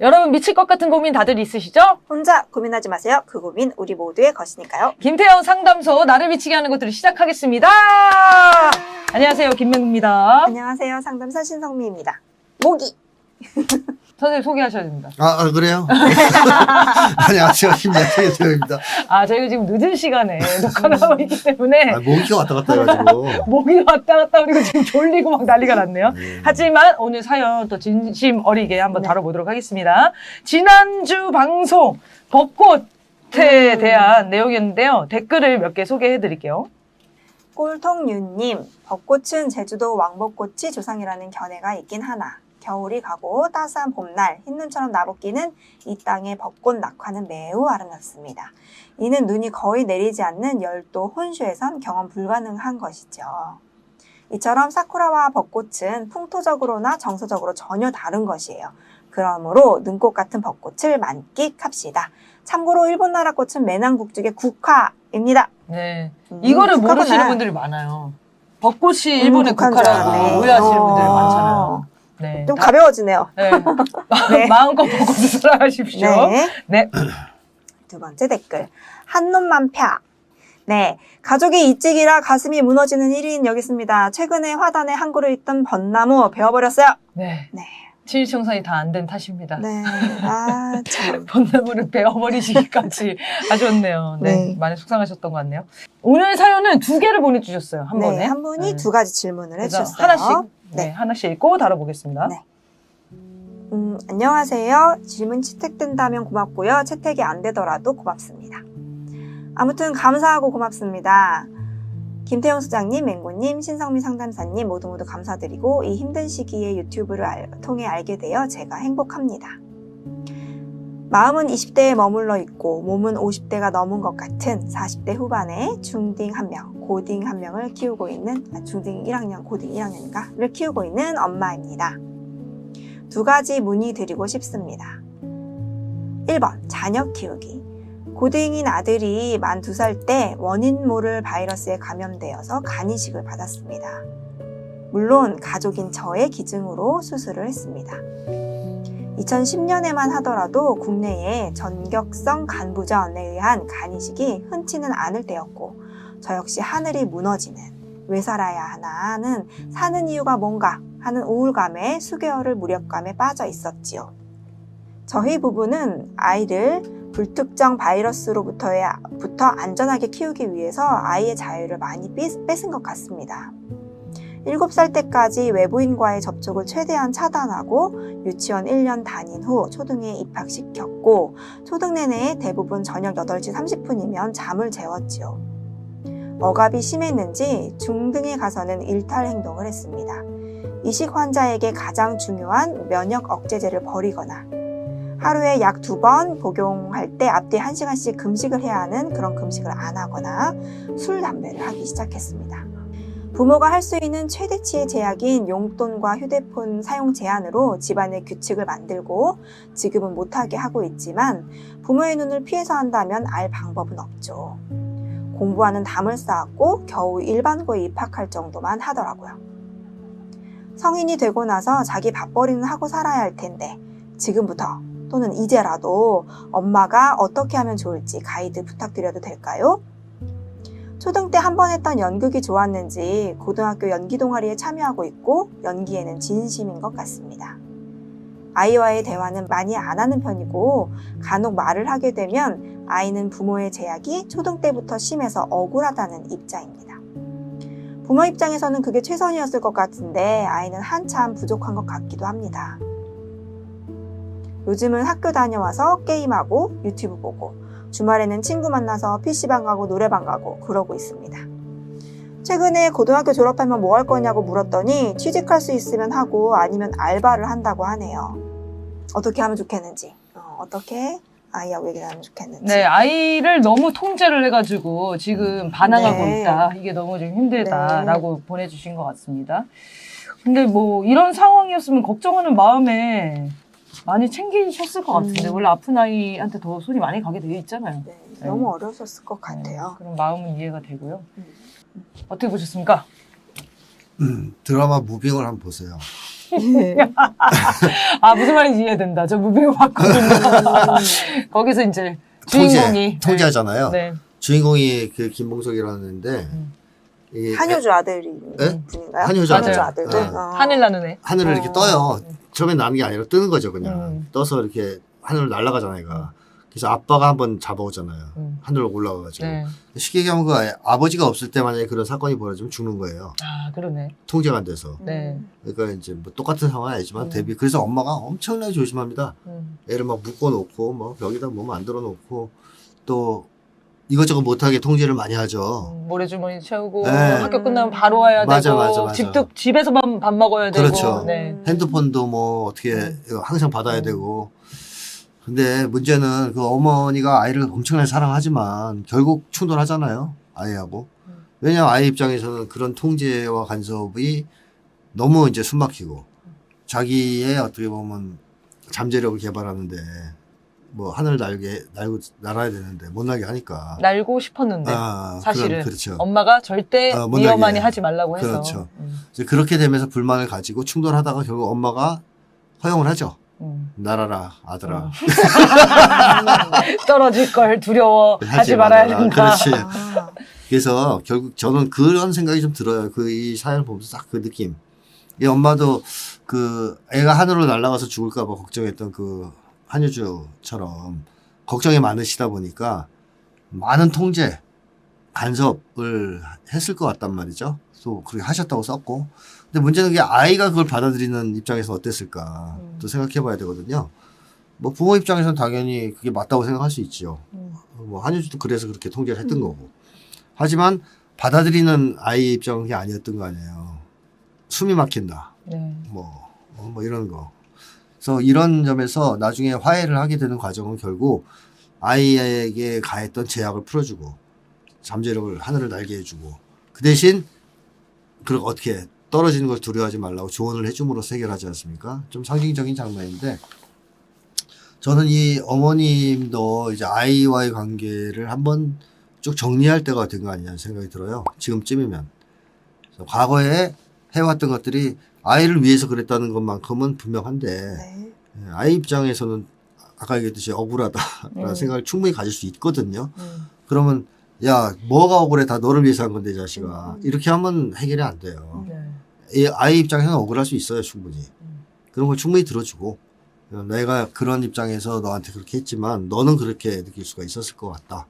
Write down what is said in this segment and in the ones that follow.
여러분 미칠 것 같은 고민 다들 있으시죠? 혼자 고민하지 마세요. 그 고민 우리 모두의 것이니까요. 김태형 상담소 나를 미치게 하는 것들을 시작하겠습니다. 안녕하세요, 김명입니다. 안녕하세요. 상담사 신성미입니다. 모기. 선생님 소개하셔야 됩니다. 그래요? 안녕하세요. 김태형입니다. 저희가 지금 늦은 시간에 녹화를 하고 있기 때문에 모기가 왔다 갔다 해가지고. 모기가 왔다 갔다 그리고 지금 졸리고 막 난리가 났네요. 하지만 오늘 사연 또 진심 어리게 한번 다뤄보도록 하겠습니다. 지난주 방송 벚꽃에 대한 내용이었는데요. 댓글을 몇 개 소개해드릴게요. 꼴통윤님, 벚꽃은 제주도 왕벚꽃이 조상이라는 견해가 있긴 하나 겨울이 가고 따스한 봄날 흰눈처럼 나붓기는 이 땅의 벚꽃 낙화는 매우 아름답습니다. 이는 눈이 거의 내리지 않는 열도 혼슈에선 경험 불가능한 것이죠. 이처럼 사쿠라와 벚꽃은 풍토적으로나 정서적으로 전혀 다른 것이에요. 그러므로 눈꽃 같은 벚꽃을 만끽합시다. 참고로 일본 나라 꽃은 매낭국죽의 국화입니다. 네, 이거를 국화구나. 모르시는 분들이 많아요. 벚꽃이 일본의 국화인 줄 국화라고 알았네. 오해하시는 분들이 많잖아요. 네, 좀 가벼워지네요. 네. 네. 마음껏 벚꽃을 사랑하십시오. 네. 네. 두 번째 댓글. 한눈만 펴. 네. 가족이 이찍이라 가슴이 무너지는 일인 여기 있습니다. 최근에 화단에 한 그루 있던 벚나무 베어버렸어요. 네. 네. 치일청산이 다 안 된 탓입니다. 네. 참. 벚나무를 베어버리시기까지 하셨네요. 네. 네. 많이 속상하셨던 것 같네요. 오늘 사연은 2개를 보내주셨어요. 한 네. 번에. 한 분이 네. 두 가지 질문을 그래서 해주셨어요. 하나씩, 네. 하나씩 읽고 다뤄보겠습니다. 네. 안녕하세요. 질문 채택된다면 고맙고요. 채택이 안 되더라도 고맙습니다. 아무튼 감사하고 고맙습니다. 김태형 소장님, 맹구님, 신성미 상담사님 모두 감사드리고 이 힘든 시기에 유튜브를 통해 알게 되어 제가 행복합니다. 마음은 20대에 머물러 있고 몸은 50대가 넘은 것 같은 40대 후반에 중딩 1명, 고딩 1명을 키우고 있는 중딩 1학년, 고딩 1학년인가를 키우고 있는 엄마입니다. 두 가지 문의드리고 싶습니다. 1번, 자녀 키우기. 고딩인 아들이 만 2살 때 원인 모를 바이러스에 감염되어서 간이식을 받았습니다. 물론 가족인 저의 기증으로 수술을 했습니다. 2010년에만 하더라도 국내에 전격성 간부전에 의한 간이식이 흔치는 않을 때였고 저 역시 하늘이 무너지는 왜 살아야 하나는 사는 이유가 뭔가 하는 우울감에 수개월을 무력감에 빠져 있었지요. 저희 부부는 아이를 불특정 바이러스로부터 안전하게 키우기 위해서 아이의 자유를 많이 뺏은 것 같습니다. 7살 때까지 외부인과의 접촉을 최대한 차단하고 유치원 1년 다닌 후 초등에 입학시켰고 초등 내내 대부분 저녁 8시 30분이면 잠을 재웠지요. 억압이 심했는지 중등에 가서는 일탈 행동을 했습니다. 이식 환자에게 가장 중요한 면역 억제제를 버리거나 하루에 약 2번 복용할 때 앞뒤 1시간씩 금식을 해야 하는 그런 금식을 안 하거나 술, 담배를 하기 시작했습니다. 부모가 할 수 있는 최대치의 제약인 용돈과 휴대폰 사용 제한으로 집안의 규칙을 만들고 지금은 못하게 하고 있지만 부모의 눈을 피해서 한다면 알 방법은 없죠. 공부하는 담을 쌓았고 겨우 일반고에 입학할 정도만 하더라고요. 성인이 되고 나서 자기 밥벌이는 하고 살아야 할 텐데 지금부터 또는 이제라도 엄마가 어떻게 하면 좋을지 가이드 부탁드려도 될까요? 초등 때 한 번 했던 연극이 좋았는지 고등학교 연기 동아리에 참여하고 있고 연기에는 진심인 것 같습니다. 아이와의 대화는 많이 안 하는 편이고 간혹 말을 하게 되면 아이는 부모의 제약이 초등 때부터 심해서 억울하다는 입장입니다. 부모 입장에서는 그게 최선이었을 것 같은데 아이는 한참 부족한 것 같기도 합니다. 요즘은 학교 다녀와서 게임하고 유튜브 보고 주말에는 친구 만나서 PC방 가고 노래방 가고 그러고 있습니다. 최근에 고등학교 졸업하면 뭐 할 거냐고 물었더니 취직할 수 있으면 하고 아니면 알바를 한다고 하네요. 어떻게 하면 좋겠는지, 어떻게 아이하고 얘기를 하면 좋겠는지. 네, 아이를 너무 통제를 해가지고 지금 반항하고 네. 있다. 이게 너무 좀 힘들다라고 보내주신 것 같습니다. 근데 뭐 이런 상황이었으면 걱정하는 마음에 많이 챙기셨을 것 같은데 원래 아픈 아이한테 더 손이 많이 가게 되어 있잖아요. 네. 너무 어려웠을 것 같아요. 그런 마음은 이해가 되고요. 음. 어떻게 보셨습니까? 드라마 무빙을 한번 보세요. 아, 무슨 말인지 이해된다. 저 무빙을 봤거든요. 거기서 이제 주인공이 통제하잖아요. 네. 주인공이 그 김봉석이라는데 이게 한효주 아들이 네? 분인가요? 한효주 아들. 아들들. 네. 하늘 나는 애. 하늘을 이렇게 떠요. 처음에 나는 게 아니라 뜨는 거죠, 그냥. 떠서 이렇게 하늘을 날아가잖아요, 얘가. 그래서 아빠가 한번 잡아오잖아요. 하늘로 올라가가지고. 네. 쉽게 얘기하면 그 아버지가 없을 때 만약에 그런 사건이 벌어지면 죽는 거예요. 아, 그러네. 통제가 안 돼서. 네. 그러니까 이제 뭐 똑같은 상황은 아니지만 그래서 엄마가 엄청나게 조심합니다. 애를 막 묶어놓고 뭐 벽에다 뭐 만들어 놓고 또 이것저것 못하게 통제를 많이 하죠. 모래주머니 채우고 네. 학교 끝나면 바로 와야 맞아, 되고 맞아. 집에서만 밥 먹어야 되고 그렇죠. 네. 핸드폰도 뭐 어떻게 항상 받아야 되고. 근데 문제는 그 어머니가 아이를 엄청나게 사랑하지만 결국 충돌하잖아요. 아이하고. 왜냐하면 아이 입장에서는 그런 통제와 간섭이 너무 이제 숨막히고 자기의 어떻게 보면 잠재력을 개발하는데 뭐 하늘 날아야 되는데 못 날게 하니까. 날고 싶었는데 사실은 그렇죠. 엄마가 절대 못 위험하니 날게. 하지 말라고 해서 그렇죠. 이제 그렇게 되면서 불만을 가지고 충돌하다가 결국 엄마가 허용을 하죠. 날아라 아들아. 떨어질 걸 두려워 하지 말아야 된다. 그렇지. 그래서 결국 저는 그런 생각이 좀 들어요. 이 사연을 보면서 딱 그 느낌. 이 엄마도 그 애가 하늘로 날아가서 죽을까 봐 걱정했던 그 한효주처럼 걱정이 많으시다 보니까 많은 통제, 간섭을 했을 것 같단 말이죠. 또 그렇게 하셨다고 썼고. 근데 문제는 그게 아이가 그걸 받아들이는 입장에서 어땠을까 또 생각해 봐야 되거든요. 뭐 부모 입장에서는 당연히 그게 맞다고 생각할 수 있죠. 뭐 한효주도 그래서 그렇게 통제를 했던 거고. 하지만 받아들이는 아이의 입장은 그게 아니었던 거 아니에요. 숨이 막힌다. 네. 뭐 이런 거. 그래서 이런 점에서 나중에 화해를 하게 되는 과정은 결국 아이에게 가했던 제약을 풀어주고 잠재력을 하늘을 날게 해주고 그 대신 그렇게 어떻게 떨어지는 걸 두려워하지 말라고 조언을 해줌으로써 해결하지 않습니까? 좀 상징적인 장면인데 저는 이 어머님도 이제 아이와의 관계를 한번 쭉 정리할 때가 된 거 아니냐는 생각이 들어요. 지금쯤이면. 그래서 과거에 해왔던 것들이 아이를 위해서 그랬다는 것만큼은 분명한데 네. 아이 입장에서는 아까 얘기했듯이 억울하다라는 생각을 충분히 가질 수 있거든요. 그러면 야 뭐가 억울해 다 너를 위해서 한 건데 이 자식아 이렇게 하면 해결이 안 돼요. 네. 이 아이 입장에서는 억울할 수 있어요 충분히. 그런 걸 충분히 들어주고 내가 그런 입장에서 너한테 그렇게 했지만 너는 그렇게 느낄 수가 있었을 것 같다.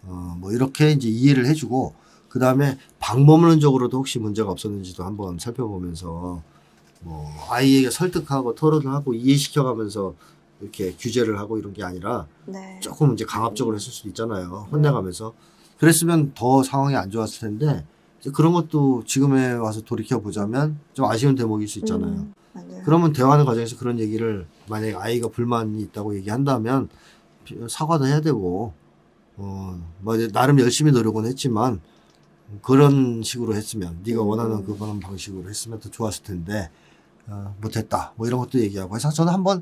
뭐 이렇게 이제 이해를 해주고 그 다음에 방법론적으로도 혹시 문제가 없었는지도 한번 살펴보면서 뭐 아이에게 설득하고 토론을 하고 이해시켜가면서 이렇게 규제를 하고 이런 게 아니라 네. 조금 이제 강압적으로 했을 수도 있잖아요. 혼내가면서. 그랬으면 더 상황이 안 좋았을 텐데 이제 그런 것도 지금에 와서 돌이켜 보자면 좀 아쉬운 대목일 수 있잖아요. 맞아요. 그러면 대화하는 과정에서 그런 얘기를 만약에 아이가 불만이 있다고 얘기한다면 사과도 해야 되고 뭐 이제 나름 열심히 노력은 했지만 그런 식으로 했으면 네가 원하는 그런 방식으로 했으면 더 좋았을 텐데 못했다 뭐 이런 것도 얘기하고 해서 저는 한번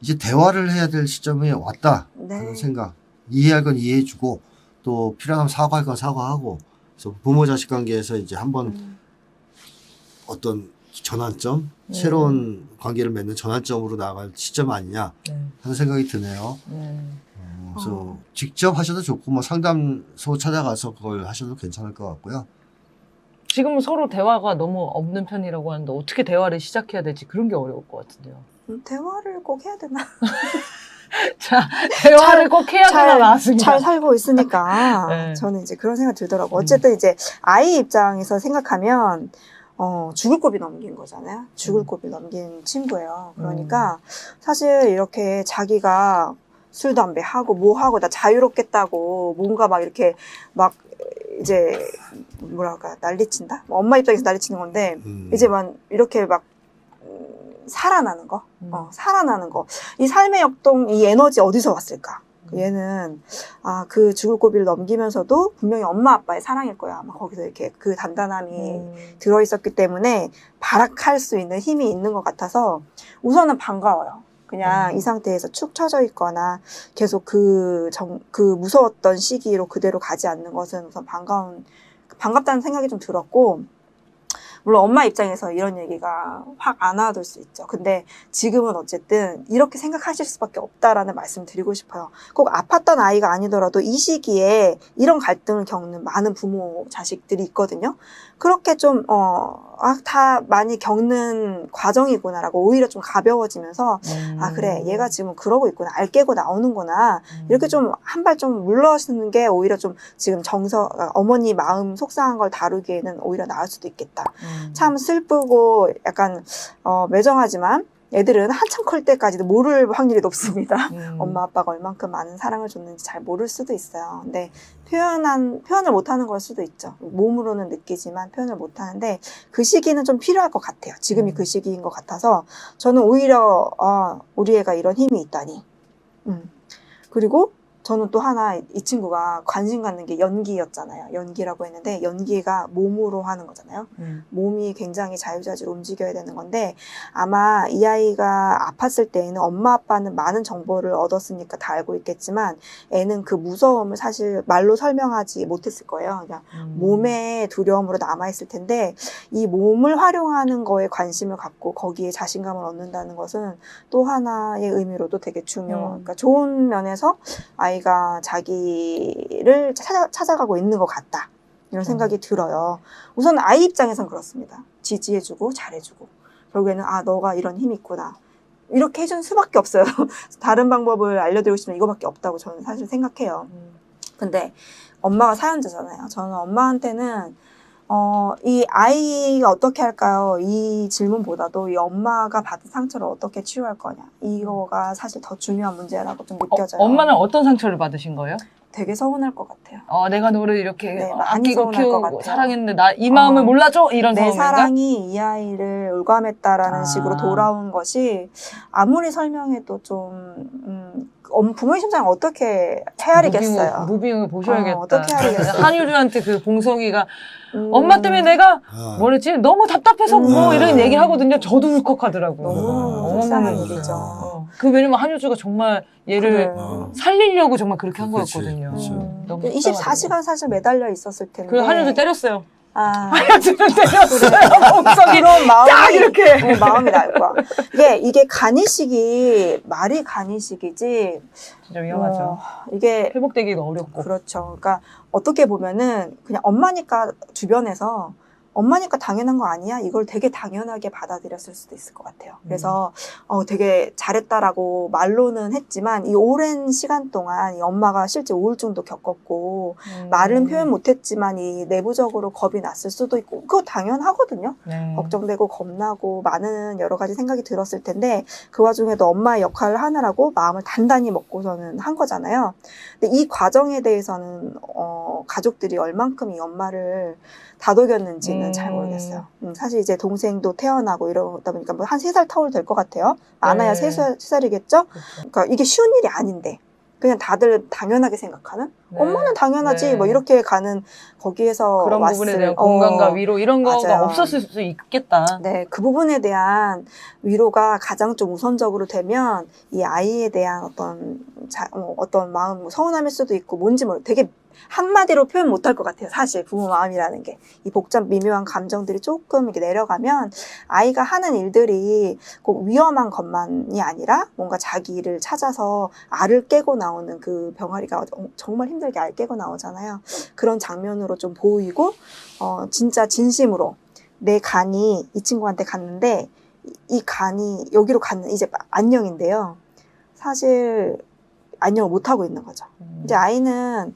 이제 대화를 해야 될 시점이 왔다 하는 생각. 이해할 건 이해해주고 또 필요하면 사과할 건 사과하고 그래서 부모 자식 관계에서 이제 한번 어떤 전환점 새로운 관계를 맺는 전환점으로 나아갈 시점 아니냐 하는 생각이 드네요. 그래서 직접 하셔도 좋고 뭐 상담소 찾아가서 그걸 하셔도 괜찮을 것 같고요. 지금 서로 대화가 너무 없는 편이라고 하는데 어떻게 대화를 시작해야 될지 그런 게 어려울 것 같은데요. 대화를 꼭 해야 되나? 자, 대화를 꼭 해야 되나 나왔습니다. 잘 살고 있으니까 네. 저는 이제 그런 생각 들더라고. 어쨌든 이제 아이 입장에서 생각하면 죽을 고비 넘긴 거잖아요. 죽을 고비 넘긴 친구예요. 그러니까 사실 이렇게 자기가 술, 담배 하고 뭐 하고 나 자유롭겠다고 뭔가 막 이렇게 막 이제 뭐랄까 난리친다? 엄마 입장에서 난리치는 건데 이제 막 이렇게 막 살아나는 거, 살아나는 거. 이 삶의 역동, 이 에너지 어디서 왔을까? 얘는 그 죽을 고비를 넘기면서도 분명히 엄마 아빠의 사랑일 거야. 아마 거기서 이렇게 그 단단함이 들어있었기 때문에 발악할 수 있는 힘이 있는 것 같아서 우선은 반가워요. 그냥 이 상태에서 축 처져 있거나 계속 그 무서웠던 시기로 그대로 가지 않는 것은 우선 반갑다는 생각이 좀 들었고, 물론 엄마 입장에서 이런 얘기가 확 안 와둘 수 있죠. 근데 지금은 어쨌든 이렇게 생각하실 수밖에 없다라는 말씀 드리고 싶어요. 꼭 아팠던 아이가 아니더라도 이 시기에 이런 갈등을 겪는 많은 부모, 자식들이 있거든요. 그렇게 좀, 다 많이 겪는 과정이구나라고 오히려 좀 가벼워지면서, 아, 그래, 얘가 지금 그러고 있구나. 알 깨고 나오는구나. 이렇게 좀 한 발 좀 물러서는 게 오히려 좀 지금 어머니 마음 속상한 걸 다루기에는 오히려 나을 수도 있겠다. 참 슬프고 약간 매정하지만 애들은 한참 클 때까지도 모를 확률이 높습니다. 엄마 아빠가 얼만큼 많은 사랑을 줬는지 잘 모를 수도 있어요. 근데 표현을 못하는 걸 수도 있죠. 몸으로는 느끼지만 표현을 못하는데 그 시기는 좀 필요할 것 같아요. 지금이 그 시기인 것 같아서 저는 오히려 우리 애가 이런 힘이 있다니. 그리고 저는 또 하나 이 친구가 관심 갖는 게 연기였잖아요. 연기라고 했는데 연기가 몸으로 하는 거잖아요. 몸이 굉장히 자유자재로 움직여야 되는 건데 아마 이 아이가 아팠을 때에는 엄마 아빠는 많은 정보를 얻었으니까 다 알고 있겠지만 애는 그 무서움을 사실 말로 설명하지 못했을 거예요. 그냥 몸의 두려움으로 남아있을 텐데 이 몸을 활용하는 거에 관심을 갖고 거기에 자신감을 얻는다는 것은 또 하나의 의미로도 되게 그러니까 좋은 면에서 아이가 자기를 찾아가고 있는 것 같다. 이런 생각이 들어요. 우선 아이 입장에선 그렇습니다. 지지해주고 잘해주고 결국에는 너가 이런 힘이 있구나. 이렇게 해줄 수밖에 없어요. 다른 방법을 알려드리고 싶으면 이거밖에 없다고 저는 사실 생각해요. 근데 엄마가 사연자잖아요. 저는 엄마한테는 이 아이가 어떻게 할까요? 이 질문보다도 이 엄마가 받은 상처를 어떻게 치유할 거냐. 이거가 사실 더 중요한 문제라고 좀 느껴져요. 엄마는 어떤 상처를 받으신 거예요? 되게 서운할 것 같아요. 내가 너를 이렇게 네, 많이 아끼고 서운할 것 키우고 같아요. 사랑했는데 나 이 마음을 몰라줘? 이런 내 상황인가? 사랑이 이 아이를 올감했다라는 식으로 돌아온 것이 아무리 설명해도 좀 부모의 심장을 어떻게 헤아리겠어요. 무빙을 보셔야겠다. 어떻게 헤아리겠어요. 한효주한테 그 봉성이가 엄마 때문에 내가 뭐랬지? 너무 답답해서 뭐 이런 얘기 하거든요. 저도 울컥하더라고요. 너무 속상한 일이죠. 왜냐면 한효주가 정말 얘를 그래. 살리려고 정말 그렇게 한 그치, 거였거든요. 그치. 너무 24시간 사실 매달려 있었을 텐데. 그래서 한효주 때렸어요. 한효주는 때렸어요. 봉성이 그런 마음이 딱 이렇게. 마음이 날 거야. 이게 간이식이 말이 간이식이지. 진짜 위험하죠. 이게 회복되기가 어렵고. 그렇죠. 그러니까 어떻게 보면은 그냥 엄마니까 주변에서 엄마니까 당연한 거 아니야? 이걸 되게 당연하게 받아들였을 수도 있을 것 같아요. 그래서 되게 잘했다라고 말로는 했지만 이 오랜 시간 동안 이 엄마가 실제 우울증도 겪었고 말은 표현 못했지만 이 내부적으로 겁이 났을 수도 있고 그거 당연하거든요. 네. 걱정되고 겁나고 많은 여러 가지 생각이 들었을 텐데 그 와중에도 엄마의 역할을 하느라고 마음을 단단히 먹고서는 한 거잖아요. 근데 이 과정에 대해서는 가족들이 얼만큼 이 엄마를 다독였는지는 잘 모르겠어요. 사실 이제 동생도 태어나고 이러다 보니까 뭐 한 3살 터울 될 것 같아요. 많아야 네. 3살이겠죠? 그렇죠. 그러니까 이게 쉬운 일이 아닌데 그냥 다들 당연하게 생각하는? 네. 엄마는 당연하지 네. 뭐 이렇게 가는 거기에서 그런 왔을 부분에 대한 공감과 위로 이런 거가 맞아요. 없었을 수 있겠다. 네, 그 부분에 대한 위로가 가장 좀 우선적으로 되면 이 아이에 대한 어떤 마음, 서운함일 수도 있고 뭔지 되게 한마디로 표현 못할 것 같아요. 사실 부모 마음이라는 게. 이 복잡 미묘한 감정들이 조금 이렇게 내려가면 아이가 하는 일들이 꼭 위험한 것만이 아니라 뭔가 자기를 찾아서 알을 깨고 나오는 그 병아리가 정말 힘들게 알 깨고 나오잖아요. 그런 장면으로 좀 보이고 진짜 진심으로 내 간이 이 친구한테 갔는데 이 간이 여기로 갔는 이제 안녕인데요. 사실 안녕을 못하고 있는 거죠. 이제 아이는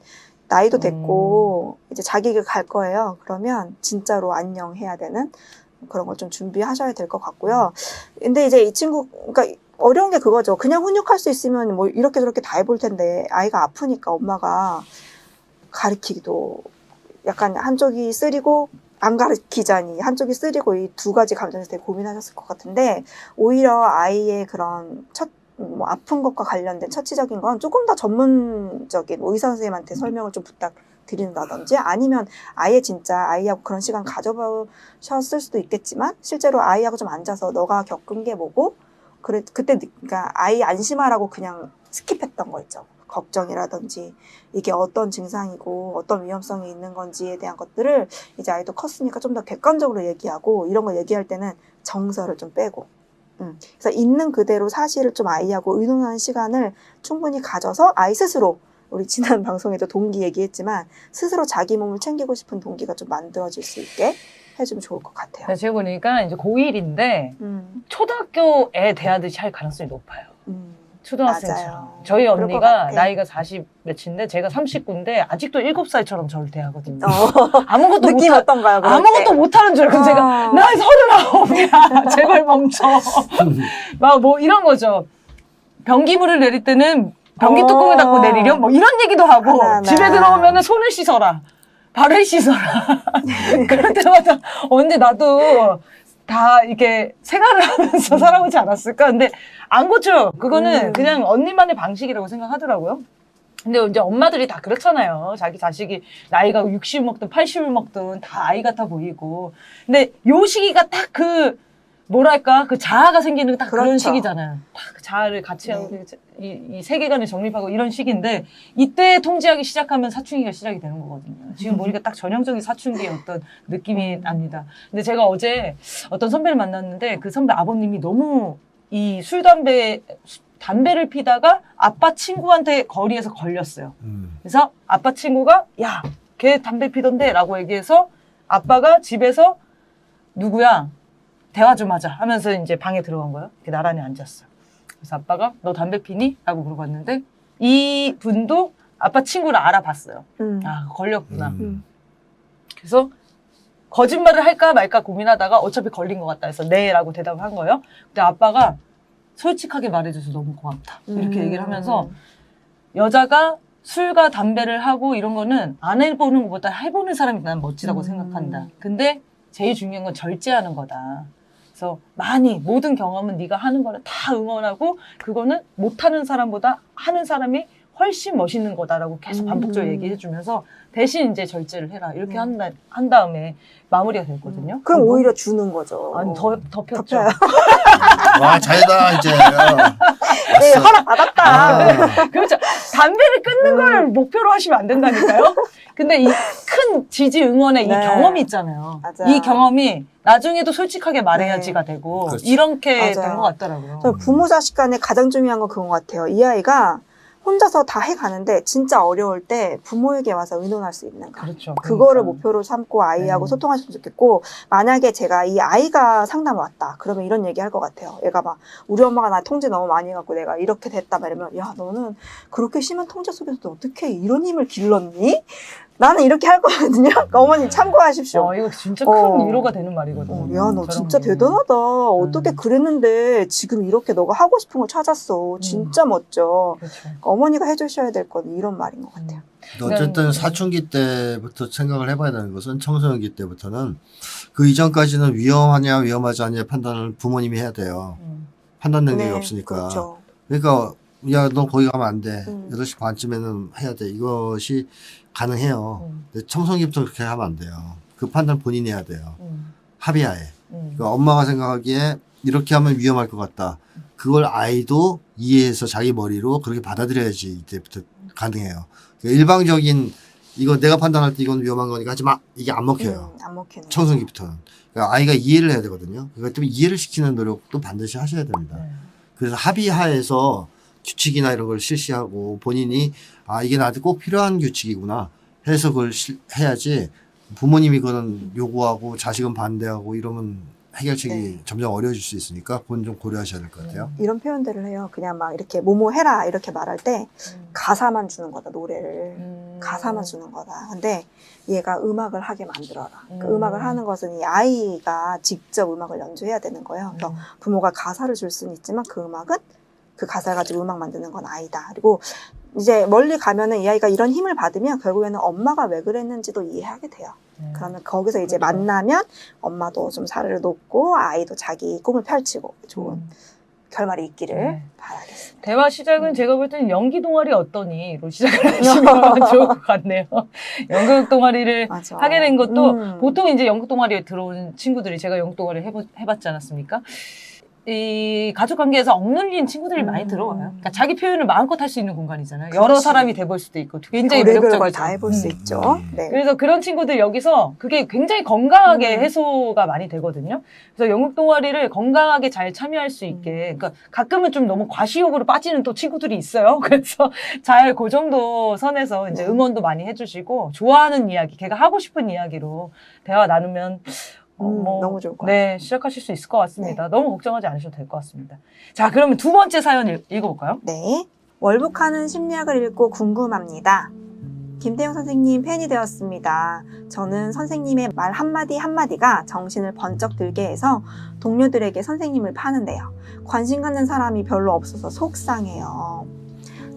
나이도 됐고 이제 자기 길 갈 거예요. 그러면 진짜로 안녕해야 되는 그런 걸 좀 준비하셔야 될 것 같고요. 근데 이제 이 친구 그러니까 어려운 게 그거죠. 그냥 훈육할 수 있으면 뭐 이렇게 저렇게 다 해볼 텐데 아이가 아프니까 엄마가 가르치기도 약간 한쪽이 쓰리고 안 가르치자니 한쪽이 쓰리고 이 두 가지 감정에서 되게 고민하셨을 것 같은데 오히려 아이의 그런 아픈 것과 관련된 처치적인 건 조금 더 전문적인 의사 선생님한테 설명을 좀 부탁드린다든지 아니면 아예 진짜 아이하고 그런 시간 가져보셨을 수도 있겠지만 실제로 아이하고 좀 앉아서 너가 겪은 게 뭐고 그때 그러니까 아이 안심하라고 그냥 스킵했던 거 있죠. 걱정이라든지 이게 어떤 증상이고 어떤 위험성이 있는 건지에 대한 것들을 이제 아이도 컸으니까 좀 더 객관적으로 얘기하고 이런 거 얘기할 때는 정서를 좀 빼고 그래서 있는 그대로 사실을 좀 아이하고 의논하는 시간을 충분히 가져서 아이 스스로 우리 지난 방송에도 동기 얘기했지만 스스로 자기 몸을 챙기고 싶은 동기가 좀 만들어질 수 있게 해주면 좋을 것 같아요. 제가 보니까 이제 고1인데 초등학교에 대하듯이 할 가능성이 높아요. 초등학생처럼. 맞아요. 저희 그럴 것 언니가 같아. 나이가 40 몇인데 제가 39인데 아직도 7살처럼 저를 대하거든요. 어. 아무것도 느낌 못 어떤가요? 그럴 아무것도 때? 못하는 줄 알고 제가 나 39이야. 제발 멈춰. 막 뭐 이런 거죠. 변기물을 내릴 때는 변기 뚜껑을 닫고 내리렴 뭐 이런 얘기도 하고 하나하나. 집에 들어오면 손을 씻어라. 발을 씻어라. 그럴 때마다 언제 나도 다 이렇게 생활을 하면서 살아오지 않았을까? 근데 안 고쳐. 그거는 그냥 언니만의 방식이라고 생각하더라고요. 근데 이제 엄마들이 다 그렇잖아요. 자기 자식이 나이가 60 먹든 80을 먹든 다 아이 같아 보이고. 근데 요 시기가 딱 그 뭐랄까 그 자아가 생기는 딱 그런 그렇죠. 시기잖아요. 딱 그 자아를 같이 하고 네. 이 세계관을 정립하고 이런 시기인데 이때 통제하기 시작하면 사춘기가 시작이 되는 거거든요. 지금 보니까 딱 전형적인 사춘기의 어떤 느낌이 납니다. 근데 제가 어제 어떤 선배를 만났는데 그 선배 아버님이 너무 이 담배를 피다가 아빠 친구한테 거리에서 걸렸어요. 그래서 아빠 친구가 야, 걔 담배 피던데 라고 얘기해서 아빠가 집에서 누구야? 대화 좀 하자 하면서 이제 방에 들어간 거예요. 이렇게 나란히 앉았어요. 그래서 아빠가 너 담배 피니? 라고 물어봤는데 이 분도 아빠 친구를 알아봤어요. 아, 걸렸구나. 그래서 거짓말을 할까 말까 고민하다가 어차피 걸린 것 같다 해서 네 라고 대답을 한 거예요. 근데 아빠가 솔직하게 말해줘서 너무 고맙다. 이렇게 얘기를 하면서 여자가 술과 담배를 하고 이런 거는 안 해보는 것보다 해보는 사람이 난 멋지다고 생각한다. 근데 제일 중요한 건 절제하는 거다. 그래서 많이 모든 경험은 네가 하는 거를 다 응원하고 그거는 못하는 사람보다 하는 사람이 훨씬 멋있는 거다라고 계속 반복적으로 얘기해 주면서 대신 이제 절제를 해라. 이렇게 한 다음에 마무리가 됐거든요. 그럼 오히려 주는 거죠. 아니, 더 폈죠. 덮여요. 와, 잘다 이제. 네, 허락 받았다. 그렇죠. 담배를 끊는 걸 목표로 하시면 안 된다니까요. 근데 이 큰 지지 응원의 이 네. 경험이 있잖아요. 맞아요. 이 경험이 나중에도 솔직하게 말해야지가 되고 그렇지. 이렇게 된 맞아요. 것 같더라고요. 저 부모 자식 간에 가장 중요한 건 그건 것 같아요. 이 아이가 혼자서 다 해가는데 진짜 어려울 때 부모에게 와서 의논할 수 있는가. 그렇죠. 그거를 그러니까. 목표로 삼고 아이하고 네. 소통하시면 좋겠고 만약에 제가 이 아이가 상담을 왔다 그러면 이런 얘기 할 것 같아요. 얘가 막 우리 엄마가 나 통제 너무 많이 해갖고 내가 이렇게 됐다 막 이러면 야 너는 그렇게 심한 통제 속에서도 어떻게 이런 힘을 길렀니? 나는 이렇게 할 거거든요. 그러니까 어머니 참고하십시오. 이거 진짜 큰 위로가 되는 말이거든요. 야, 너 저런 진짜 게. 대단하다. 어떻게 그랬는데 지금 이렇게 너가 하고 싶은 걸 찾았어. 진짜 멋져. 그렇죠. 그러니까 어머니가 해주셔야 될 건 이런 말인 것 같아요. 어쨌든 사춘기 때부터 생각을 해봐야 되는 것은 청소년기 때부터는 그 이전까지는 위험하냐 위험하지 않냐 판단을 부모님이 해야 돼요. 판단 능력이 없으니까. 그렇죠. 그러니까 야, 너 거기 가면 안 돼. 8시 음. 반쯤에는 해야 돼. 이것이 가능해요. 근데 청소년기부터 그렇게 하면 안 돼요. 그 판단 본인이 해야 돼요. 합의하에. 그러니까 엄마가 생각하기에 이렇게 하면 위험할 것 같다. 그걸 아이도 이해해서 자기 머리로 그렇게 받아들여야지 이때부터 가능해요. 그러니까 일방적인 이거 내가 판단할 때 이건 위험한 거니까 하지 마. 이게 안 먹혀요. 안 먹히는. 청소년기부터는. 그러니까 아이가 이해를 해야 되거든요. 그것 때문에 이해를 시키는 노력도 반드시 하셔야 됩니다. 그래서 합의하에서 규칙이나 이런 걸 실시하고 본인이 아 이게 나한테 꼭 필요한 규칙이구나 해서 그걸 해야지 부모님이 그런 요구하고 자식은 반대하고 이러면 해결책이 네. 점점 어려워질 수 있으니까 그건 좀 고려하셔야 될 것 같아요. 이런 표현들을 해요. 그냥 막 이렇게 뭐뭐 해라 이렇게 말할 때 가사만 주는 거다. 노래를. 가사만 주는 거다. 근데 얘가 음악을 하게 만들어라. 그 음악을 하는 것은 이 아이가 직접 음악을 연주해야 되는 거예요. 그래서 부모가 가사를 줄 수는 있지만 그 음악은 그 가사를 가지고 음악 만드는 건 아이다. 그리고 이제 멀리 가면은 이 아이가 이런 힘을 받으면 결국에는 엄마가 왜 그랬는지도 이해하게 돼요. 그러면 거기서 이제 그렇죠. 만나면 엄마도 좀 사례를 놓고 아이도 자기 꿈을 펼치고 좋은 결말이 있기를 네. 바라겠습니다. 대화 시작은 제가 볼 때는 연기 동아리 어떠니로 시작을 하시면 좋을 것 같네요. 연극 동아리를 맞아. 하게 된 것도 보통 이제 연극 동아리에 들어온 친구들이 제가 연극 동아리를 해봤지 않았습니까? 이 가족 관계에서 억눌린 친구들이 많이 들어와요. 그러니까 자기 표현을 마음껏 할 수 있는 공간이잖아요. 여러 그렇지. 사람이 돼볼 수도 있고 굉장히 별의별 매력적이죠. 걸 다 해볼 수 있죠. 네. 그래서 그런 친구들 여기서 그게 굉장히 건강하게 음. 해소가 많이 되거든요. 그래서 연극 동아리를 건강하게 잘 참여할 수 있게, 그러니까 가끔은 좀 너무 과시욕으로 빠지는 또 친구들이 있어요. 그래서 잘 그 정도 선에서 이제 네. 응원도 많이 해주시고 좋아하는 이야기, 걔가 하고 싶은 이야기로 대화 나누면 너무 좋을 것 같아요. 네, 시작하실 수 있을 것 같습니다. 너무 걱정하지 않으셔도 될 것 같습니다. 자, 그러면 두 번째 사연 읽어볼까요? 네. 월북하는 심리학을 읽고 궁금합니다. 김태형 선생님 팬이 되었습니다. 저는 선생님의 말 한마디 한마디가 정신을 번쩍 들게 해서 동료들에게 선생님을 파는데요. 관심 갖는 사람이 별로 없어서 속상해요.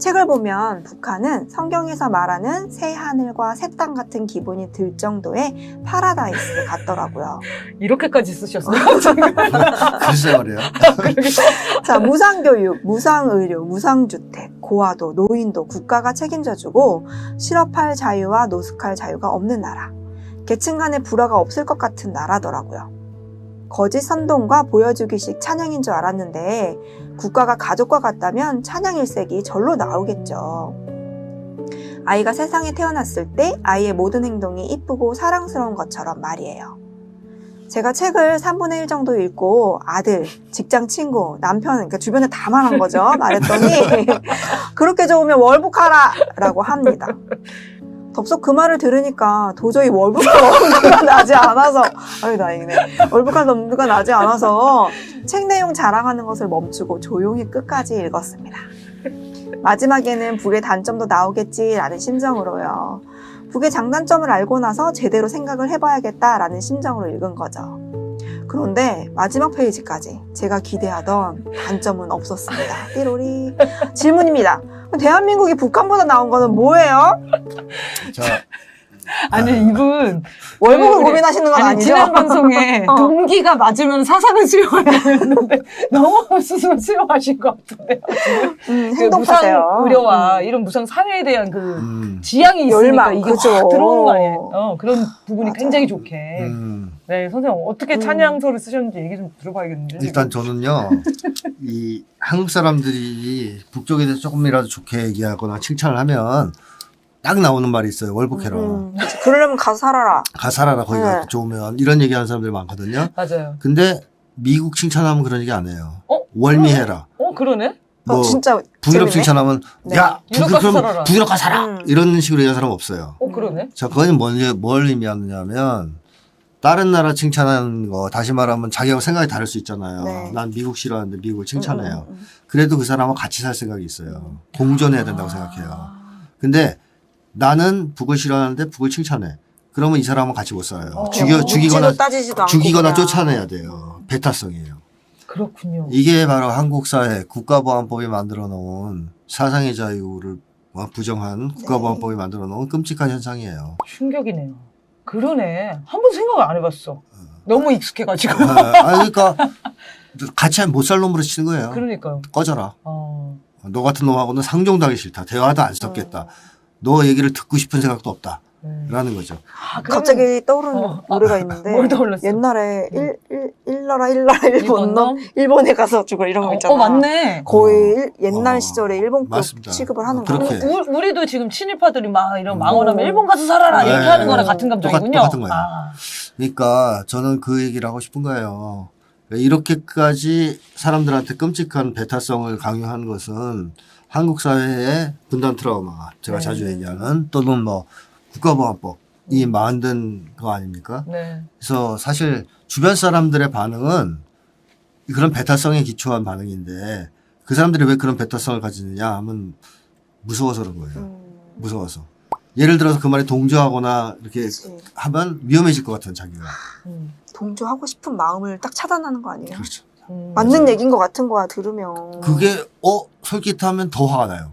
책을 보면 북한은 성경에서 말하는 새 하늘과 새 땅 같은 기분이 들 정도의 파라다이스 같더라고요. 이렇게까지 쓰셨어요? 글쎄 말이에요. 자, 무상교육, 무상의료, 무상주택, 고아도, 노인도 국가가 책임져주고 실업할 자유와 노숙할 자유가 없는 나라. 계층 간의 불화가 없을 것 같은 나라더라고요. 거짓 선동과 보여주기식 찬양인 줄 알았는데 국가가 가족과 같다면 찬양 일색이 절로 나오겠죠. 아이가 세상에 태어났을 때 아이의 모든 행동이 이쁘고 사랑스러운 것처럼 말이에요. 제가 책을 3분의 1 정도 읽고 아들, 직장 친구, 남편, 그러니까 주변에 다 말한 거죠. 말했더니 그렇게 좋으면 월북하라 라고 합니다. 덥석 그 말을 들으니까 도저히 월북할 엄두가 나지 않아서 아유 다행이네. 월북할 엄두가 나지 않아서 책 내용 자랑하는 것을 멈추고 조용히 끝까지 읽었습니다. 마지막에는 북의 단점도 나오겠지라는 심정으로요. 북의 장단점을 알고 나서 제대로 생각을 해봐야겠다라는 심정으로 읽은 거죠. 그런데 마지막 페이지까지 제가 기대하던 단점은 없었습니다. 띠로리. 질문입니다. 대한민국이 북한보다 나온 거는 뭐예요? 자, 아니, 이분. 월북을 우리- 고민하시는 건 아니죠? 지난 방송에 동기가 맞으면 사상을 수용하려 했는데 너무 스스로 수용하신 것 같은데요. 그 행동하세요. 무상 의료와 이런 무상 사회에 대한 그 지향이 있으니까 열망, 이게 그죠. 확 들어오는 거 아니에요? 그런 부분이 맞아요. 굉장히 좋게. 네, 선생님 어떻게 찬양서를 쓰셨는지 얘기 좀 들어봐야겠는데. 일단 저는요, 이 한국 사람들이 북쪽에 대해서 조금이라도 좋게 얘기하거나 칭찬을 하면 딱 나오는 말이 있어요. 월북해라. 그러려면 가서 살아라. 가 살아라. 거기가 네. 좋으면. 이런 얘기하는 사람들이 많거든요. 맞아요. 근데 미국 칭찬하면 그런 얘기 안 해요. 어? 월미해라. 그러네? 뭐 진짜 북유럽 재밌네. 칭찬하면 네. 야 유럽 가서 그럼 살아라. 북유럽 가서 살아. 음. 이런 식으로 얘기하는 사람 없어요. 그러네? 자, 그건 뭘 의미하느냐면 다른 나라 칭찬하는 거 다시 말하면 자기하고 생각이 다를 수 있잖아요. 네. 난 미국 싫어하는데 미국을 칭찬해요. 그래도 그 사람하고 같이 살 생각이 있어요. 공존해야 된다고 생각해요. 근데 나는 북을 싫어하는데 북을 칭찬해. 그러면 이 사람은 같이 못 살아요. 죽이거나 따지지도 않고 죽이거나 그냥. 쫓아내야 돼요. 배타성이에요. 그렇군요. 이게 바로 한국 사회 국가보안법이 만들어 놓은 사상의 자유를 부정한 국가보안법이 만들어 놓은 끔찍한 현상이에요. 충격이네요. 그러네. 한 번 생각 안 해봤어. 너무 익숙해가지고. 그러니까 같이 못 살 놈으로 치는 거예요. 그러니까요. 꺼져라. 너 같은 놈하고는 상종당하기 싫다. 대화도 안 섞겠다. 너 얘기를 듣고 싶은 생각도 없다. 라는 거죠. 갑자기 떠오르는 노래가 있는데 뭘 떠올랐어? 옛날에 일나라 일본 놈 일본에 가서 죽어 이런 거 있잖아. 맞네. 거의 옛날 시절에 일본급 맞습니다. 취급을 하는 거. 그렇게. 우리도 지금 친일파들이 막 이런 망언하면 일본 가서 살아라 네. 얘기하는 거랑 같은 감정이군요. 똑같은 거예요. 그러니까 저는 그 얘기를 하고 싶은 거예요. 이렇게까지 사람들한테 끔찍한 배타성을 강요한 것은 한국 사회의 분단 트라우마, 제가 자주 얘기하는 또는 뭐 국가보안법이 만든 거 아닙니까? 네. 그래서 사실 주변 사람들의 반응은 그런 배타성에 기초한 반응인데 그 사람들이 왜 그런 배타성을 가지느냐 하면 무서워서 그런 거예요. 무서워서. 예를 들어서 그 말에 동조하거나 이렇게 그치. 하면 위험해질 것 같은 자기가. 동조하고 싶은 마음을 딱 차단하는 거 아니에요? 그렇죠. 맞는 얘기인 것 같은 거야 들으면. 그게 솔깃하면 더 화가 나요.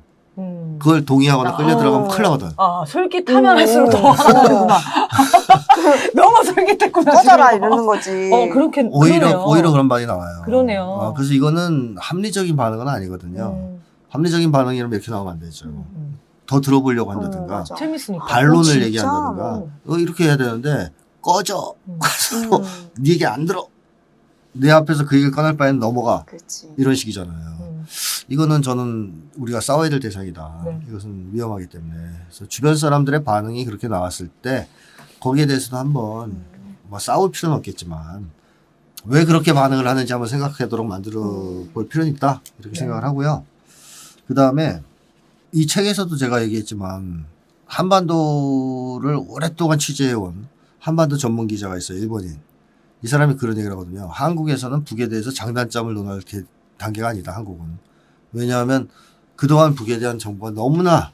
그걸 동의하거나 끌려 들어가면 큰일 나거든. 솔깃하면 할수록 더 화가 나는구나. 너무 솔깃했구나. 꺼져라 지금. 이러는 거지. 그러네요. 오히려 그런 말이 나와요. 그러네요. 그래서 이거는 합리적인 반응은 아니거든요. 합리적인 반응이라면 이렇게 나오면 안 되죠. 더 들어보려고 한다든가 맞아. 재밌으니까. 반론을 진짜? 얘기한다든가 이렇게 해야 되는데 꺼져. 가서 네 얘기 안 들어. 내 앞에서 그 얘기를 꺼낼 바에는 넘어가. 그렇지. 이런 식이잖아요. 이거는 저는 우리가 싸워야 될 대상이다. 네. 이것은 위험하기 때문에. 그래서 주변 사람들의 반응이 그렇게 나왔을 때 거기에 대해서도 한번 뭐 싸울 필요는 없겠지만 왜 그렇게 반응을 하는지 한번 생각하도록 만들어 볼 필요는 있다. 이렇게 네. 생각을 하고요. 그 다음에 이 책에서도 제가 얘기했지만 한반도를 오랫동안 취재해온 한반도 전문 기자가 있어요. 일본인. 이 사람이 그런 얘기를 하거든요. 한국에서는 북에 대해서 장단점을 논할 단계가 아니다. 한국은. 왜냐하면 그동안 북에 대한 정보가 너무나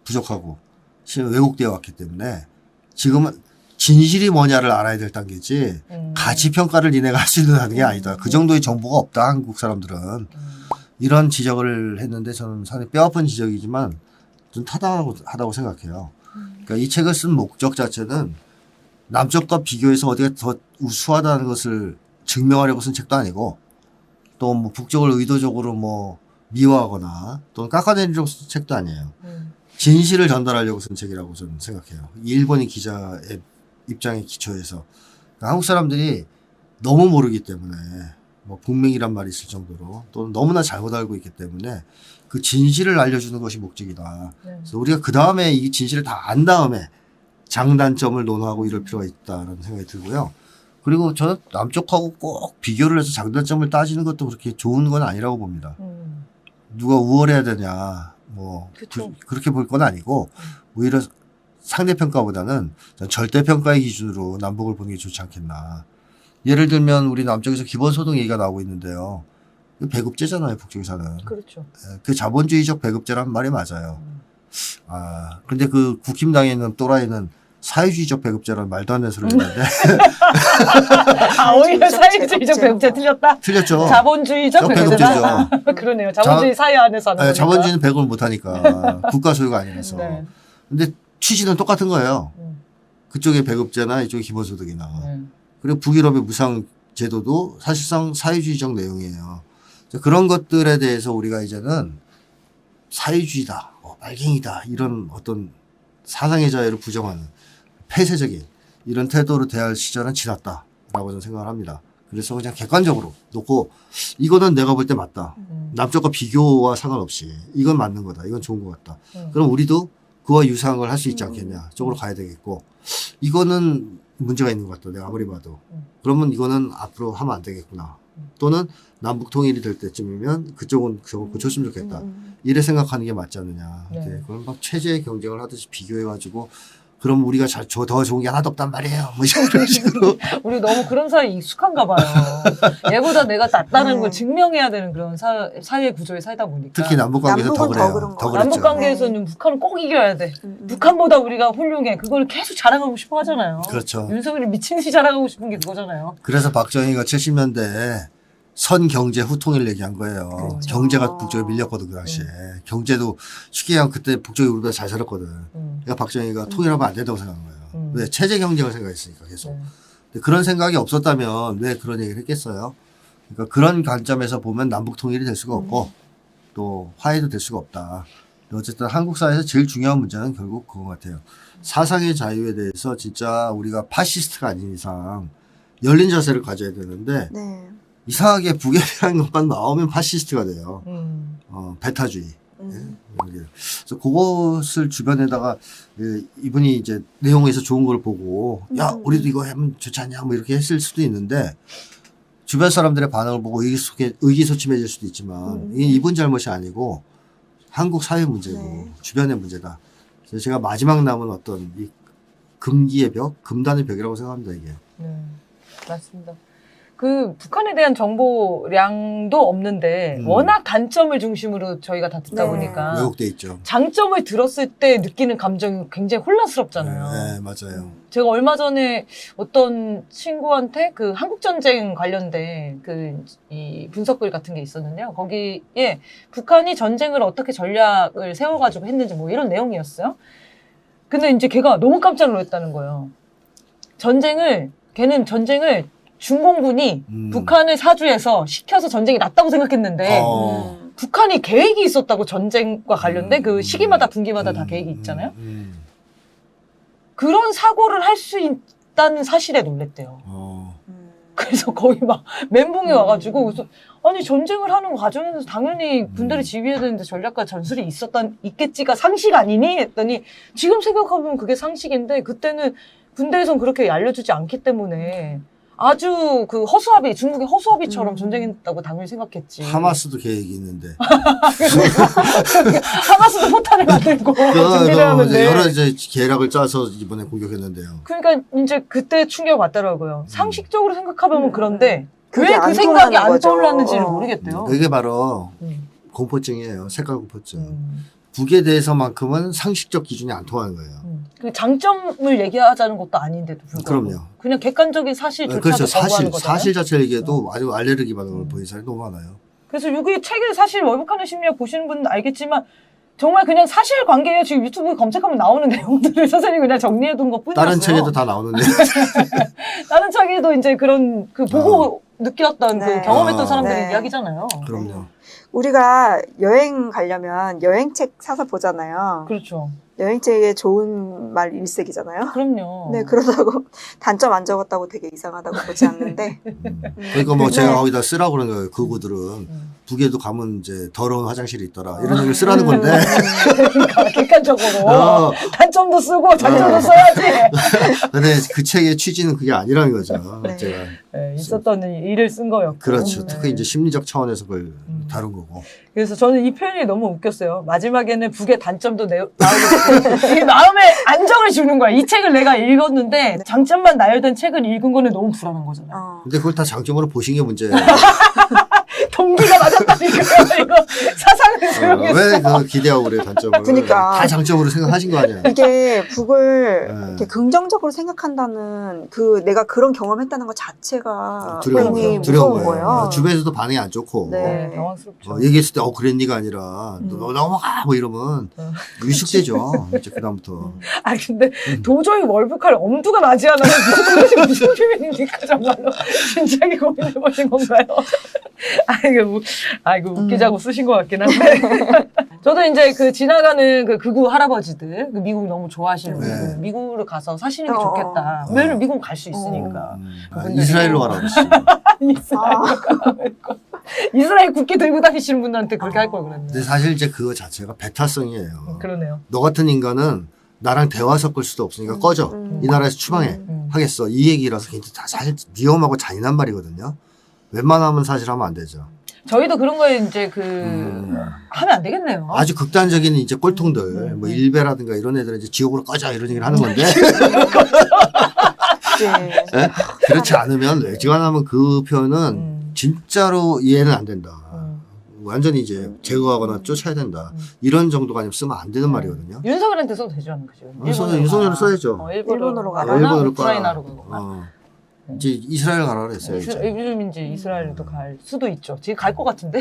부족하고 지금 왜곡되어 왔기 때문에 지금은 진실이 뭐냐를 알아야 될 단계지 가치평가를 니네가 할 수 있는 단계가 아니다. 그 정도의 정보가 없다. 한국 사람들은. 이런 지적을 했는데 저는 상당히 뼈아픈 지적이지만 좀 타당하다고 생각해요. 그러니까 이 책을 쓴 목적 자체는 남쪽과 비교해서 어디가 더 우수하다는 것을 증명하려고 쓴 책도 아니고 또 뭐 북쪽을 의도적으로 뭐 미워하거나 또는 깎아내리려고 쓴 책도 아니에요. 진실을 전달하려고 쓴 책이라고 저는 생각해요. 이 일본인 기자의 입장에 기초해서. 그러니까 한국 사람들이 너무 모르기 때문에 뭐 북맹이란 말이 있을 정도로 또는 너무나 잘못 알고 있기 때문에 그 진실을 알려주는 것이 목적이다. 그래서 우리가 그 다음에 이 진실을 다 안 다음에 장단점을 논하고 이럴 필요가 있다라는 생각이 들고요. 그리고 저는 남쪽하고 꼭 비교를 해서 장단점을 따지는 것도 그렇게 좋은 건 아니라고 봅니다. 누가 우월해야 되냐, 뭐, 그렇게 볼 건 아니고, 오히려 상대평가보다는 절대평가의 기준으로 남북을 보는 게 좋지 않겠나. 예를 들면 우리 남쪽에서 기본소득 얘기가 나오고 있는데요. 배급제잖아요, 북쪽에 사는. 그렇죠. 그 자본주의적 배급제라는 말이 맞아요. 근데 그 국힘당에 있는 또라이는 사회주의적 배급제라는 말도 안 되는 소리를 했는데. 오히려 사회주의적 배급제 틀렸다? 틀렸죠. 자본주의적 배급제다? 배급제죠. 그러네요. 자본주의 사회 안에서 하는 거니까. 자본주의는 배급을 못하니까. 국가 소유가 아니라서. 네. 근데 취지는 똑같은 거예요. 그쪽의 배급제나 이쪽의 기본소득이나. 그리고 북유럽의 무상제도도 사실상 사회주의적 내용이에요. 그런 것들에 대해서 우리가 이제는 사회주의다, 빨갱이다, 이런 어떤 사상의 자유를 부정하는 폐쇄적인 이런 태도로 대할 시절은 지났다라고 저는 생각을 합니다. 그래서 그냥 객관적으로 놓고 이거는 내가 볼 때 맞다. 남쪽과 비교와 상관없이 이건 맞는 거다. 이건 좋은 것 같다. 그럼 우리도 그와 유사한 걸 할 수 있지 않겠냐. 쪽으로 가야 되겠고 이거는 문제가 있는 것 같다. 내가 아무리 봐도. 그러면 이거는 앞으로 하면 안 되겠구나. 또는 남북 통일이 될 때쯤이면 그쪽은 저거 고쳤으면 좋겠다. 이래 생각하는 게 맞지 않느냐. 네. 그럼 막 체제 경쟁을 하듯이 비교해가지고 그럼 우리가 더 좋은 게 하나도 없단 말이에요. 뭐 이런 식으로. 우리 너무 그런 사회에 익숙한가 봐요. 얘보다 내가 낫다는 네. 걸 증명해야 되는 그런 사회 구조에 살다 보니까. 특히 남북 관계에서 더 남북은 그래요. 더 그런 더 거. 그랬죠. 남북 관계에서는 북한은 꼭 이겨야 돼. 북한보다 우리가 훌륭해. 그걸 계속 자랑하고 싶어 하잖아요. 그렇죠. 윤석열이 미친 듯이 자랑하고 싶은 게 그거잖아요. 그래서 박정희가 70년대에 선경제 후통일 얘기한 거예요. 그렇죠. 경제가 북쪽에 밀렸거든 그 당시에. 경제도 쉽게 얘기하면 그때 북쪽이 우리보다 잘 살았거든. 그러니까 박정희가 통일하면 안 된다고 생각한 거예요. 왜? 체제 경쟁을 생각했으니까 계속. 네. 근데 그런 생각이 없었다면 왜 그런 얘기를 했겠어요? 그러니까 그런 관점에서 보면 남북 통일이 될 수가 없고 또 화해도 될 수가 없다. 어쨌든 한국 사회에서 제일 중요한 문제는 결국 그거 같아요. 사상의 자유에 대해서 진짜 우리가 파시스트가 아닌 이상 열린 자세를 가져야 되는데 네. 이상하게 북에 대한 것만 나오면 파시스트가 돼요. 배타주의. 그래서 그것을 주변에다가 이분이 이제 내용에서 좋은 걸 보고 야 우리도 이거 하면 좋지 않냐 뭐 이렇게 했을 수도 있는데 주변 사람들의 반응을 보고 의기소침해질 수도 있지만 이게 이분 잘못이 아니고 한국 사회 문제고 네. 주변의 문제다. 그래서 제가 마지막 남은 어떤 이 금기의 벽, 금단의 벽이라고 생각합니다 이게. 네, 맞습니다. 그 북한에 대한 정보량도 없는데 워낙 단점을 중심으로 저희가 다 듣다 네. 보니까 왜곡돼 있죠. 장점을 들었을 때 느끼는 감정이 굉장히 혼란스럽잖아요. 네, 맞아요. 제가 얼마 전에 어떤 친구한테 그 한국전쟁 관련된 이 분석글 같은 게 있었는데요. 거기에 북한이 전쟁을 어떻게 전략을 세워가지고 했는지 뭐 이런 내용이었어요. 근데 이제 걔가 너무 깜짝 놀랐다는 거예요. 걔는 전쟁을 중공군이 북한을 사주해서 시켜서 전쟁이 났다고 생각했는데 북한이 계획이 있었다고 전쟁과 관련된 그 시기마다 분기마다 다 계획이 있잖아요. 그런 사고를 할 수 있다는 사실에 놀랬대요. 그래서 거의 막 멘붕이 와가지고 그래서 아니 전쟁을 하는 과정에서 당연히 군대를 지휘해야 되는데 전략과 전술이 있겠지가 상식 아니니? 했더니 지금 생각해보면 그게 상식인데 그때는 군대에선 그렇게 알려주지 않기 때문에 아주 그 허수아비, 중국의 허수아비처럼 전쟁했다고 당연히 생각했지. 하마스도 계획이 있는데. 하마스도 포탄을 만들고 준비를 하는데. 여러 이제 계략을 짜서 이번에 공격했는데요. 그러니까 이제 그때 충격 받더라고요. 상식적으로 생각하면 그런데 그게 왜 그 안 생각이 통하는 안 거죠. 떠올랐는지를 모르겠대요. 그게 바로 음. 공포증이에요. 색깔 공포증. 음. 북에 대해서만큼은 상식적 기준이 안 통하는 거예요. 그 장점을 얘기하자는 것도 아닌데도 불구하고 그럼요. 그냥 객관적인 사실조차도 그렇죠. 거부하는 거잖아요. 사실 자체를 얘기해도 아주 알레르기 반응을 보이는 사람이 너무 많아요. 그래서 여기 책을 사실 월북하는 심리학 보시는 분은 알겠지만 정말 그냥 사실관계에 지금 유튜브에 검색하면 나오는 내용들을 선생님이 그냥 정리해둔 것 뿐이었어요. 다른 책에도 다 나오는데. 다른 책에도 이제 그런 그 보고 느꼈던 네. 그 경험했던 사람들의 네. 이야기잖아요. 그럼요. 우리가 여행 가려면 여행책 사서 보잖아요. 그렇죠. 여행책에 좋은 말 일색이잖아요. 그럼요. 네, 그러다고 단점 안 적었다고 되게 이상하다고 보지 않는데. 그러니까 뭐 네. 제가 거기다 쓰라고 그런 거예요. 그 구들은 북에도 가면 이제 더러운 화장실이 있더라. 이런 얘기를 쓰라는 건데. 그러니까 객관적으로 어. 단점도 쓰고 장점도 써야지. 근데 그 책의 취지는 그게 아니라는 거죠. 네. 제가. 네, 있었던 일을 쓴 거였고. 그렇죠. 네. 특히 이제 심리적 차원에서 그걸 다룬 거고. 그래서 저는 이 표현이 너무 웃겼어요. 마지막에는 북의 단점도 나오고 이 마음에 안정을 주는 거야. 이 책을 내가 읽었는데 장점만 나열된 책을 읽은 거는 너무 불안한 거잖아요. 근데 그걸 다 장점으로 보신 게 문제예요. 동기가 맞았다니까요. 이거 사상을 수용했어. 왜 그 기대하고 그래 단점을. 그러니까. 다 장점으로 생각하신 거 아니야. 이게 북을 네. 이렇게 긍정적으로 생각한다는 그 내가 그런 경험했다는 것 자체가 괜히 무서운 거예요. 주변에서도 반응이 안 좋고. 네. 당황스럽죠. 얘기했을 때 그랬니가 아니라 너 넘어가 뭐 이러면 위축되죠. 이제 그다음부터. 아 근데 도저히 월북할 엄두가 나지 않아서 무슨 표현입니까 정말로 진지하게 고민해보신 건가요? 아이고 웃기자고 쓰신 것 같긴 한데 저도 이제 그 지나가는 그 극우 할아버지들 그 미국 너무 좋아하시는 네. 분들 미국으로 가서 사시는 게 어. 좋겠다. 왜냐면 미국 갈 수 있으니까. 이스라엘로 가라 그랬어. 이스라엘 국기 들고 다니시는 분들한테 그렇게 할 걸 그랬네. 근데 사실 이제 그거 자체가 배타성이에요. 그러네요. 너 같은 인간은 나랑 대화 섞을 수도 없으니까 꺼져. 이 나라에서 추방해. 하겠어. 이 얘기라서 굉장히 다 사실 위험하고 잔인한 말이거든요. 웬만하면 사실 하면 안 되죠. 저희도 그런 거에 이제 하면 안 되겠네요. 아주 극단적인 이제 꼴통들, 뭐 일베라든가 이런 애들은 이제 지옥으로 꺼져 이런 얘기를 하는 건데. 네. 네? 그렇지 않으면 외지관하면 그 표현은 진짜로 이해는 안 된다. 완전히 이제 제거하거나 쫓아야 된다. 이런 정도가 아니면 쓰면 안 되는 말이거든요. 윤석열한테 써도 되죠, 그죠? 윤석열은 써야죠. 일본으로 가거나 가거나 일본으로 우크라이나로 가거나. 가거나. 이제 이스라엘 가라 그랬어요. 이제. 요즘 이제 이스라엘도 갈 수도 있죠. 지금 갈 것 같은데?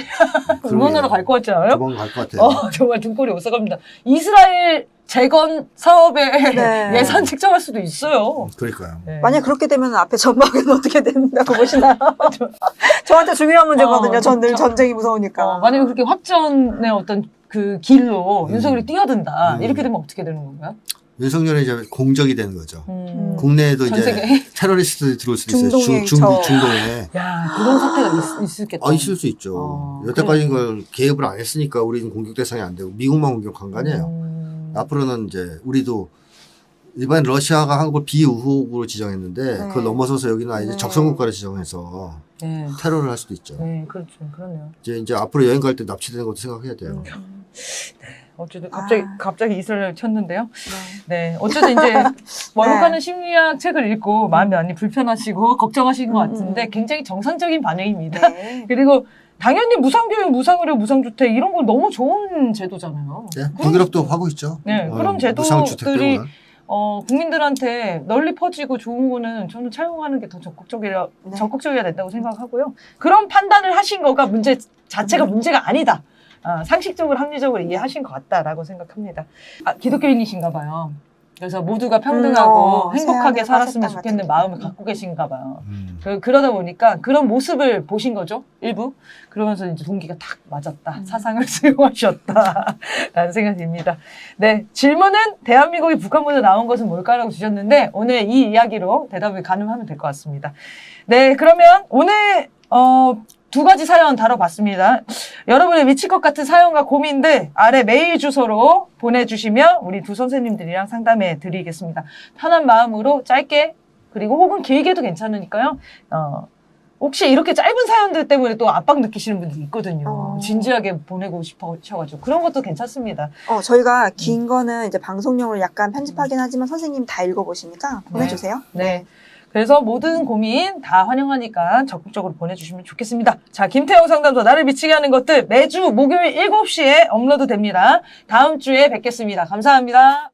그러게요. 응원하러 갈 것 같지 않아요? 조만 갈 것 같아요. 정말 등골이 오싹합니다. 이스라엘 재건 사업에 네. 예산 책정할 수도 있어요. 그러니까요. 네. 만약 그렇게 되면 앞에 전망은 어떻게 된다고 보시나요? 저한테 중요한 문제거든요. 전 늘 전쟁이 무서우니까. 만약에 그렇게 확전의 어떤 그 길로 윤석열이 뛰어든다. 이렇게 되면 어떻게 되는 건가요? 윤석열이 이제 공적이 되는 거죠. 국내에도 전 이제 세계에? 테러리스트들이 들어올 수 있어요. 중동에 중동에. 야, 그런 사태가 있을겠다. 있을 수 있죠. 여태까지 걸 개입을 안 했으니까 우리는 공격 대상이 안 되고 미국만 공격한 거 아니에요. 앞으로는 이제 우리도 일반 러시아가 한국을 비우호국으로 지정했는데 네. 그걸 넘어서서 여기는 아예 네. 적성국가를 지정해서 네. 테러를 할 수도 있죠. 네, 그렇죠. 그러네요. 이제 앞으로 여행 갈 때 납치되는 것도 생각해야 돼요. 어쨌든 갑자기 이스라엘 쳤는데요. 네. 네, 어쨌든 이제 월북하는 심리학 책을 읽고 마음이 많이 불편하시고 걱정하신 것 같은데 굉장히 정상적인 반응입니다. 네. 그리고 당연히 무상교육, 무상의료, 무상주택 이런 거 너무 좋은 제도잖아요. 네? 북유럽도 하고 있죠. 네, 그런 무상주택 제도들이 때문에. 국민들한테 널리 퍼지고 좋은 거는 저는 차용하는 게 더 적극적이어야 된다고 생각하고요. 그런 판단을 하신 거가 문제 자체가 문제가 아니다. 상식적으로 합리적으로 이해하신 것 같다라고 생각합니다. 기독교인이신가 봐요. 그래서 모두가 평등하고 행복하게 세안을 살았으면 하셨던 좋겠는 같은 마음을 느낌. 갖고 계신가 봐요. 음. 그러다 보니까 그런 모습을 보신 거죠, 일부. 그러면서 이제 동기가 딱 맞았다. 사상을 수용하셨다. 라는 생각이 듭니다. 네. 질문은 대한민국이 북한보다 나온 것은 뭘까라고 주셨는데, 오늘 이 이야기로 대답을 가늠하면 될 것 같습니다. 네. 그러면 오늘, 두 가지 사연 다뤄봤습니다. 여러분의 미칠 것 같은 사연과 고민들 아래 메일 주소로 보내주시면 우리 두 선생님들이랑 상담해 드리겠습니다. 편한 마음으로 짧게 그리고 혹은 길게도 괜찮으니까요. 혹시 이렇게 짧은 사연들 때문에 또 압박 느끼시는 분들이 있거든요. 진지하게 보내고 싶으셔가지고 그런 것도 괜찮습니다. 저희가 긴 거는 이제 방송용으로 약간 편집하긴 하지만 선생님 다 읽어보시니까 보내주세요. 네. 그래서 모든 고민 다 환영하니까 적극적으로 보내주시면 좋겠습니다. 자, 김태형 상담소 나를 미치게 하는 것들 매주 목요일 7시에 업로드 됩니다. 다음 주에 뵙겠습니다. 감사합니다.